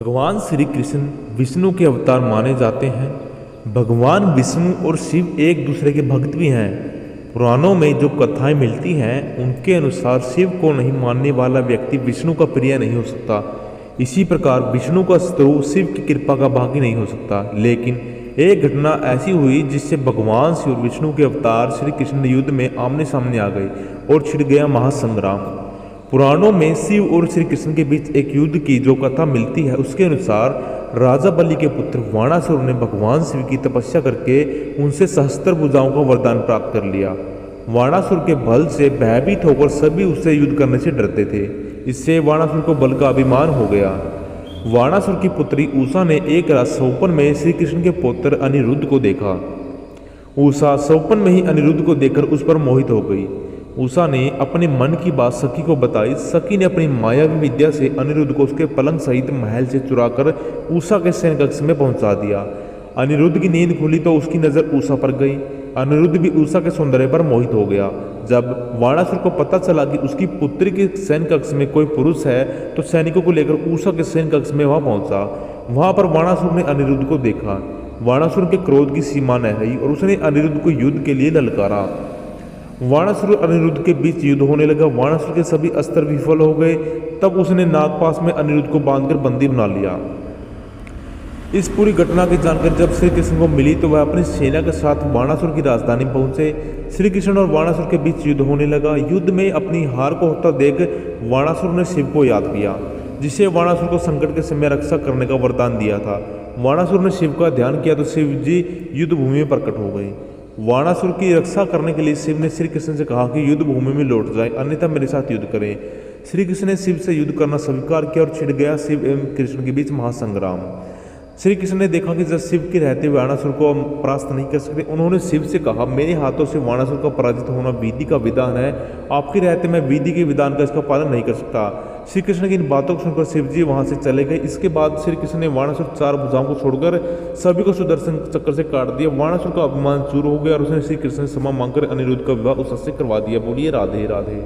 भगवान श्री कृष्ण विष्णु के अवतार माने जाते हैं। भगवान विष्णु और शिव एक दूसरे के भक्त भी हैं। पुराणों में जो कथाएं मिलती हैं उनके अनुसार शिव को नहीं मानने वाला व्यक्ति विष्णु का प्रिय नहीं हो सकता। इसी प्रकार विष्णु का शत्रु शिव की कृपा का भागी नहीं हो सकता। लेकिन एक घटना ऐसी हुई जिससे भगवान शिव और विष्णु के अवतार श्री कृष्ण युद्ध में आमने सामने आ गए और छिड़ गया महासंग्राम। पुराणों में शिव और श्री कृष्ण के बीच एक युद्ध की जो कथा मिलती है उसके अनुसार राजा बलि के पुत्र वाणासुर ने भगवान शिव की तपस्या करके उनसे सहस्त्र भुजाओं का वरदान प्राप्त कर लिया। वाणासुर के बल से भयभीत होकर सभी उससे युद्ध करने से डरते थे। इससे वाणासुर को बल का अभिमान हो गया। वाणासुर की पुत्री उषा ने एक रात स्वप्न में श्री कृष्ण के पुत्र अनिरुद्ध को देखा। उषा स्वप्न में ही अनिरुद्ध को देखकर उस पर मोहित हो गई। उषा ने अपने मन की बात सखी को बताई। सखी ने अपनी मायावी विद्या से अनिरुद्ध को उसके पलंग सहित महल से चुराकर उषा के शयन कक्ष में पहुंचा दिया। अनिरुद्ध की नींद खुली तो उसकी नज़र उषा पर गई। अनिरुद्ध भी उषा के सौंदर्य पर मोहित हो गया। जब वाणासुर को पता चला कि उसकी पुत्री के शयन कक्ष में कोई पुरुष है तो सैनिकों को लेकर उषा के शयन कक्ष में वहां पहुंचा। वहां पर वाणासुर ने अनिरुद्ध को देखा। वाणासुर के क्रोध की सीमा न रही और उसने अनिरुद्ध को युद्ध के लिए ललकारा। वाणासुर और अनिरुद्ध के बीच युद्ध होने लगा। वाणासुर के सभी अस्त्र विफल हो गए। तब उसने नागपाश में अनिरुद्ध को बांधकर बंदी बना लिया। इस पूरी घटना की जानकारी जब श्री कृष्ण को मिली तो वह अपनी सेना के साथ वाणासुर की राजधानी पहुंचे। श्री कृष्ण और वाणासुर के बीच युद्ध होने लगा। युद्ध में अपनी हार को होता देख वाणासुर ने शिव को याद किया, जिसे वाणासुर को संकट के समय रक्षा करने का वरदान दिया था। वाणासुर ने शिव का ध्यान किया तो शिव जी युद्ध भूमि में प्रकट हो गए। वाणासुर की रक्षा करने के लिए शिव ने श्री कृष्ण से कहा कि युद्ध भूमि में लौट जाए, अन्यथा मेरे साथ युद्ध करें। श्री कृष्ण ने शिव से युद्ध करना स्वीकार किया और छिड़ गया शिव एवं कृष्ण के बीच महासंग्राम। श्री कृष्ण ने देखा कि जब शिव के रहते हुए वाणासुर को परास्त नहीं कर सकते, उन्होंने शिव से कहा, मेरे हाथों से वाणासुर का पराजित होना विधि का विधान है। आपके रहते मैं विधि के विधान का इसका पालन नहीं कर सकता। श्री कृष्ण की इन बातों को सुनकर शिव जी वहां से चले गए। इसके बाद श्री कृष्ण ने वाणासुर चार भुजाओं को छोड़कर सभी को सुदर्शन चक्र से काट दिया। वाणासुर का अभिमान चूर हो गया और उसने श्री कृष्ण से क्षमा मांगकर अनिरुद्ध का विवाह उससे करवा दिया। बोलिए राधे राधे।